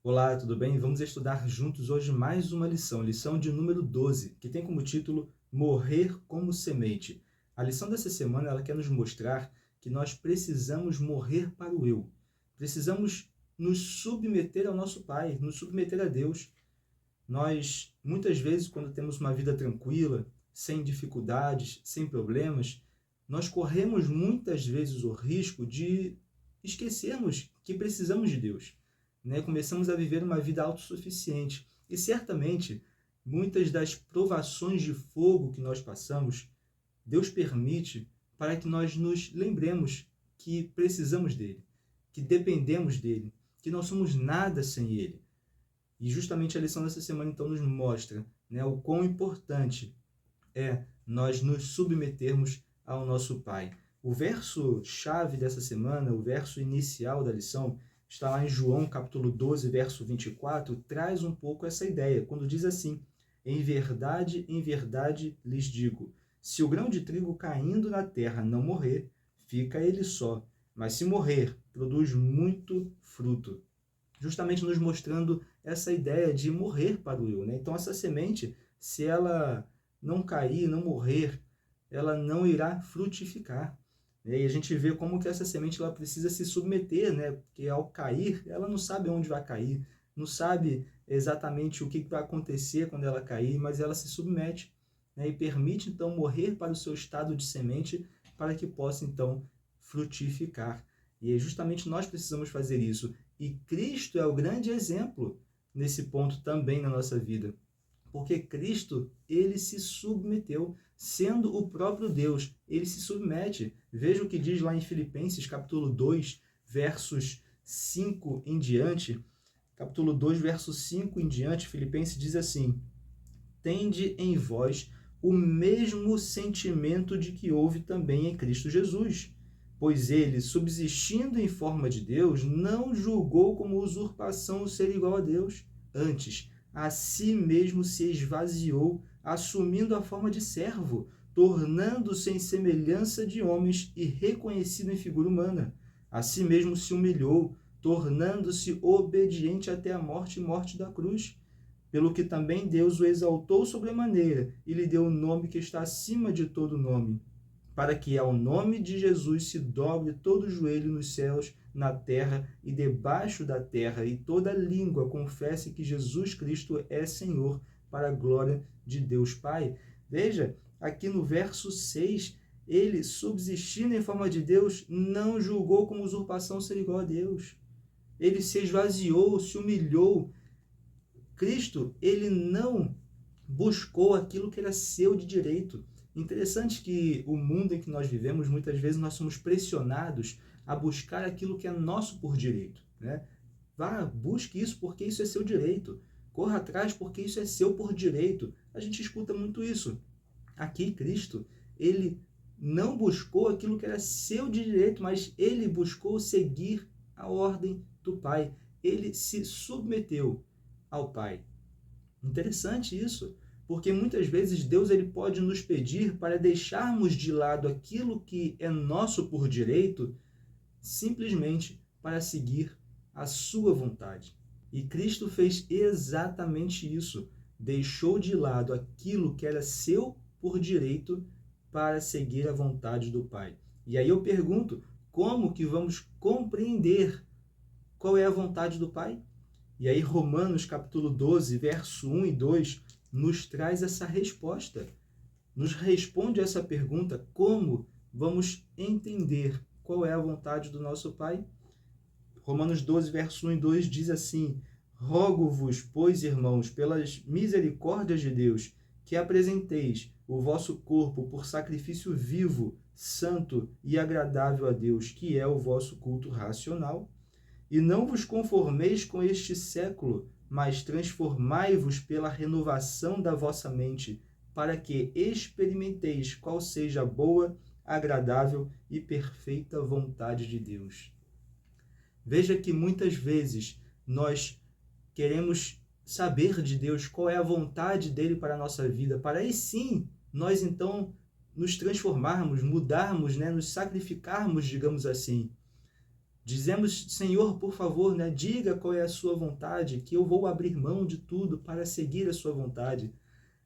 Olá, tudo bem? Vamos estudar juntos hoje mais uma lição de número 12, que tem como título Morrer como Semente. A lição dessa semana ela quer nos mostrar que nós precisamos morrer para o eu. Precisamos nos submeter ao nosso Pai, nos submeter a Deus. Nós, muitas vezes, quando temos uma vida tranquila, sem dificuldades, sem problemas, nós corremos muitas vezes o risco de esquecermos que precisamos de Deus, né? Começamos a viver uma vida autossuficiente e certamente muitas das provações de fogo que nós passamos, Deus permite para que nós nos lembremos que precisamos dele, que dependemos dele, que não somos nada sem ele. E justamente a lição dessa semana então nos mostra, né, o quão importante é nós nos submetermos ao nosso Pai. O verso-chave dessa semana, o verso inicial da lição, está lá em João capítulo 12, verso 24, traz um pouco essa ideia, quando diz assim: em verdade lhes digo, se o grão de trigo caindo na terra não morrer, fica ele só, mas se morrer, produz muito fruto. Justamente nos mostrando essa ideia de morrer para o eu, né? Então essa semente, se ela não cair, não morrer, ela não irá frutificar. E a gente vê como que essa semente ela precisa se submeter, né? Porque ao cair, ela não sabe onde vai cair, não sabe exatamente o que vai acontecer quando ela cair, mas ela se submete, né? E permite então morrer para o seu estado de semente para que possa então frutificar. E justamente nós precisamos fazer isso. E Cristo é o grande exemplo nesse ponto também na nossa vida. Porque Cristo, ele se submeteu, sendo o próprio Deus, ele se submete. Veja o que diz lá em Filipenses, capítulo 2, versos 5 em diante. Capítulo 2, verso 5 em diante, Filipenses diz assim: tende em vós o mesmo sentimento de que houve também em Cristo Jesus. Pois ele, subsistindo em forma de Deus, não julgou como usurpação o ser igual a Deus. Antes, a si mesmo se esvaziou, assumindo a forma de servo, tornando-se em semelhança de homens e reconhecido em figura humana. A si mesmo se humilhou, tornando-se obediente até a morte e morte da cruz, pelo que também Deus o exaltou sobremaneira e lhe deu o nome que está acima de todo nome, para que ao nome de Jesus se dobre todo o joelho nos céus, na terra e debaixo da terra, e toda língua confesse que Jesus Cristo é Senhor, para a glória de Deus Pai. Veja, aqui no verso 6, ele, subsistindo em forma de Deus, não julgou como usurpação ser igual a Deus. Ele se esvaziou, se humilhou. Cristo, ele não buscou aquilo que era seu de direito. Interessante que o mundo em que nós vivemos, muitas vezes nós somos pressionados a buscar aquilo que é nosso por direito, né? Vá, busque isso porque isso é seu direito. Corra atrás porque isso é seu por direito. A gente escuta muito isso. Aqui, Cristo, ele não buscou aquilo que era seu de direito, mas ele buscou seguir a ordem do Pai. Ele se submeteu ao Pai. Interessante isso, porque muitas vezes Deus ele pode nos pedir para deixarmos de lado aquilo que é nosso por direito, simplesmente para seguir a sua vontade. E Cristo fez exatamente isso. Deixou de lado aquilo que era seu por direito para seguir a vontade do Pai. E aí eu pergunto, como que vamos compreender qual é a vontade do Pai? E aí Romanos capítulo 12, verso 1 e 2, nos traz essa resposta. Nos responde essa pergunta, como vamos entender qual é a vontade do nosso Pai? Romanos 12, verso 1 e 2 diz assim: rogo-vos, pois, irmãos, pelas misericórdias de Deus, que apresenteis o vosso corpo por sacrifício vivo, santo e agradável a Deus, que é o vosso culto racional. E não vos conformeis com este século, mas transformai-vos pela renovação da vossa mente, para que experimenteis qual seja a boa, agradável e perfeita vontade de Deus. Veja que muitas vezes nós queremos saber de Deus qual é a vontade dele para a nossa vida, para aí sim nós então nos transformarmos, mudarmos, né, nos sacrificarmos, digamos assim. Dizemos, Senhor, por favor, né, diga qual é a sua vontade, que eu vou abrir mão de tudo para seguir a sua vontade.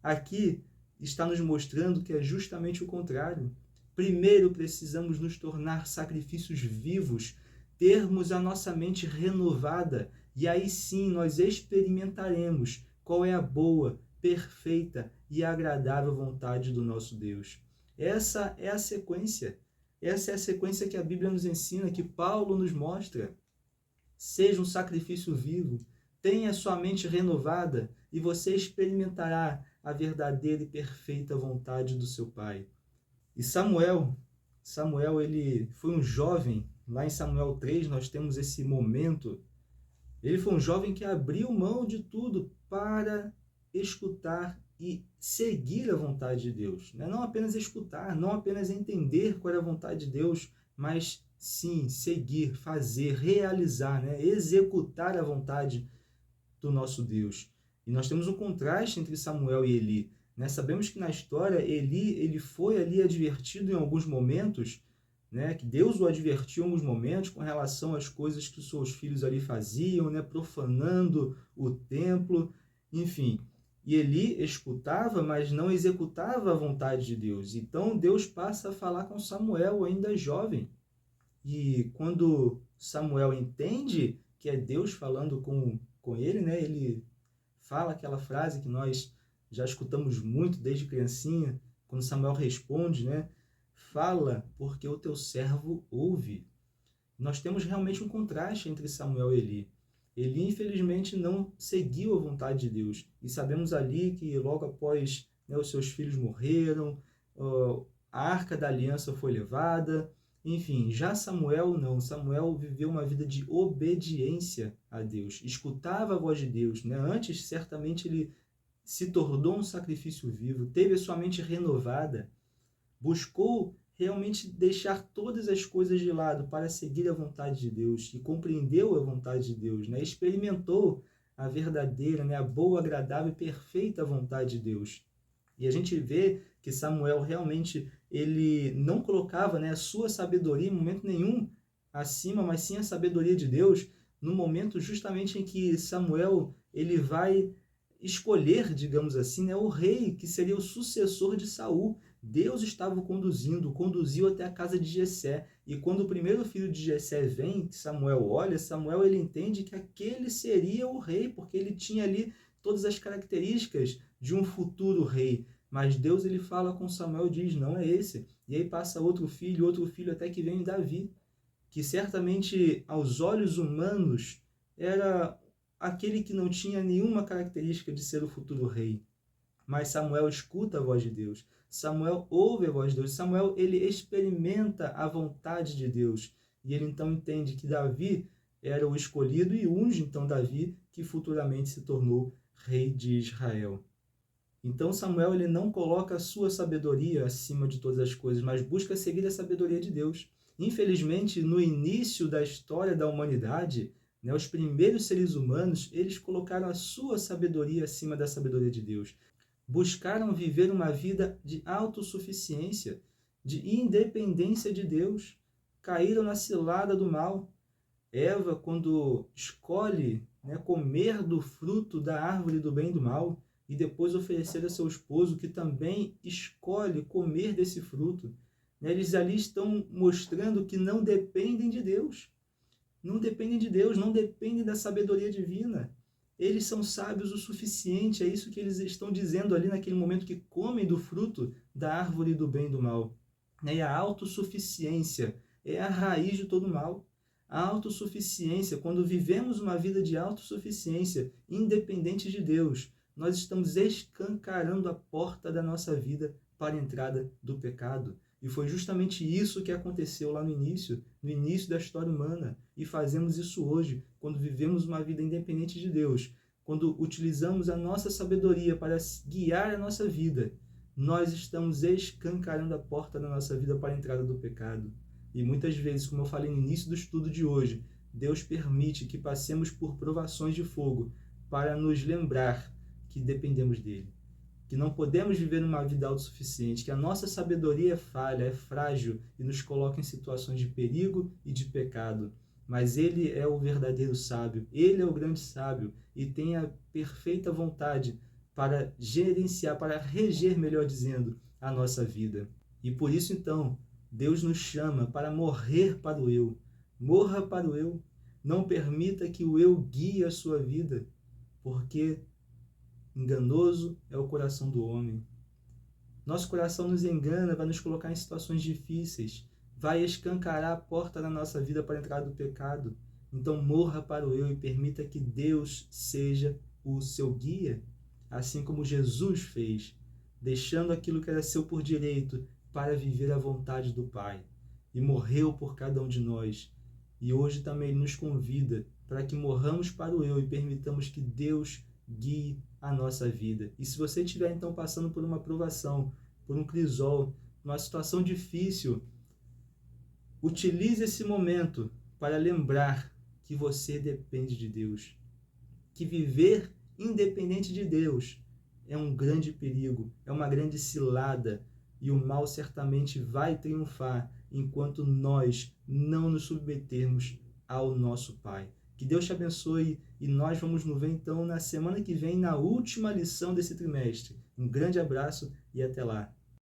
Aqui está nos mostrando que é justamente o contrário. Primeiro precisamos nos tornar sacrifícios vivos, termos a nossa mente renovada, e aí sim nós experimentaremos qual é a boa, perfeita e agradável vontade do nosso Deus. Essa é a sequência. Essa é a sequência que a Bíblia nos ensina, que Paulo nos mostra. Seja um sacrifício vivo, tenha sua mente renovada e você experimentará a verdadeira e perfeita vontade do seu Pai. E Samuel, ele foi um jovem, lá em Samuel 3 nós temos esse momento, ele foi um jovem que abriu mão de tudo para escutar e seguir a vontade de Deus. Não apenas escutar, não apenas entender qual era a vontade de Deus, mas sim seguir, fazer, realizar, executar a vontade do nosso Deus. E nós temos um contraste entre Samuel e Eli. Sabemos que na história Eli ele foi ali advertido em alguns momentos, que Deus o advertiu em alguns momentos com relação às coisas que os seus filhos ali faziam, profanando o templo, enfim. E Eli escutava, mas não executava a vontade de Deus. Então Deus passa a falar com Samuel, ainda jovem. E quando Samuel entende que é Deus falando com ele, ele fala aquela frase que nós já escutamos muito desde criancinha, quando Samuel responde, fala porque o teu servo ouve. Nós temos realmente um contraste entre Samuel e Eli. Eli, infelizmente, não seguiu a vontade de Deus. E sabemos ali que logo após os seus filhos morreram, a arca da aliança foi levada. Enfim, já Samuel não. Samuel viveu uma vida de obediência a Deus. Escutava a voz de Deus. Antes, certamente, ele se tornou um sacrifício vivo. Teve a sua mente renovada. Buscou realmente deixar todas as coisas de lado para seguir a vontade de Deus. E compreendeu a vontade de Deus. Experimentou a verdadeira, a boa, agradável e perfeita vontade de Deus. E a gente vê que Samuel realmente ele não colocava a sua sabedoria em momento nenhum acima, mas sim a sabedoria de Deus, no momento justamente em que Samuel ele vai escolher, digamos assim, o rei que seria o sucessor de Saul. Deus estava o conduziu até a casa de Jessé. E quando o primeiro filho de Jessé vem, Samuel olha, Samuel ele entende que aquele seria o rei, porque ele tinha ali todas as características de um futuro rei. Mas Deus ele fala com Samuel e diz, não é esse. E aí passa outro filho, até que vem Davi, que certamente aos olhos humanos era aquele que não tinha nenhuma característica de ser o futuro rei. Mas Samuel escuta a voz de Deus. Samuel ouve a voz de Deus. Samuel ele experimenta a vontade de Deus. E ele então entende que Davi era o escolhido e unge então Davi, que futuramente se tornou rei de Israel. Então Samuel ele não coloca a sua sabedoria acima de todas as coisas, mas busca seguir a sabedoria de Deus. Infelizmente, no início da história da humanidade, os primeiros seres humanos, eles colocaram a sua sabedoria acima da sabedoria de Deus. Buscaram viver uma vida de autossuficiência, de independência de Deus. Caíram na cilada do mal. Eva, quando escolhe comer do fruto da árvore do bem e do mal, e depois oferecer a seu esposo, que também escolhe comer desse fruto, eles ali estão mostrando que não dependem de Deus. Não dependem de Deus, não dependem da sabedoria divina. Eles são sábios o suficiente, é isso que eles estão dizendo ali naquele momento que comem do fruto da árvore do bem e do mal. E a autossuficiência é a raiz de todo mal. A autossuficiência, quando vivemos uma vida de autossuficiência, independente de Deus, nós estamos escancarando a porta da nossa vida para a entrada do pecado. E foi justamente isso que aconteceu lá no início da história humana. E fazemos isso hoje, quando vivemos uma vida independente de Deus. Quando utilizamos a nossa sabedoria para guiar a nossa vida, nós estamos escancarando a porta da nossa vida para a entrada do pecado. E muitas vezes, como eu falei no início do estudo de hoje, Deus permite que passemos por provações de fogo para nos lembrar que dependemos dele, que não podemos viver uma vida autossuficiente, que a nossa sabedoria é falha, é frágil e nos coloca em situações de perigo e de pecado. mas ele é o verdadeiro sábio, ele é o grande sábio e tem a perfeita vontade para gerenciar, para reger, melhor dizendo, a nossa vida. E por isso, então, Deus nos chama para morrer para o eu. Morra para o eu. Não permita que o eu guie a sua vida, porque enganoso é o coração do homem. Nosso coração nos engana, vai nos colocar em situações difíceis, vai escancarar a porta da nossa vida para a entrada do pecado. Então morra para o eu e permita que Deus seja o seu guia, assim como Jesus fez, deixando aquilo que era seu por direito para viver a vontade do Pai. E morreu por cada um de nós. E hoje também nos convida para que morramos para o eu e permitamos que Deus guie a nossa vida. E se você estiver então passando por uma provação, por um crisol, uma situação difícil, utilize esse momento para lembrar que você depende de Deus. Que viver independente de Deus é um grande perigo, é uma grande cilada, e o mal certamente vai triunfar enquanto nós não nos submetermos ao nosso Pai. Que Deus te abençoe e nós vamos nos ver então na semana que vem, na última lição desse trimestre. Um grande abraço e até lá.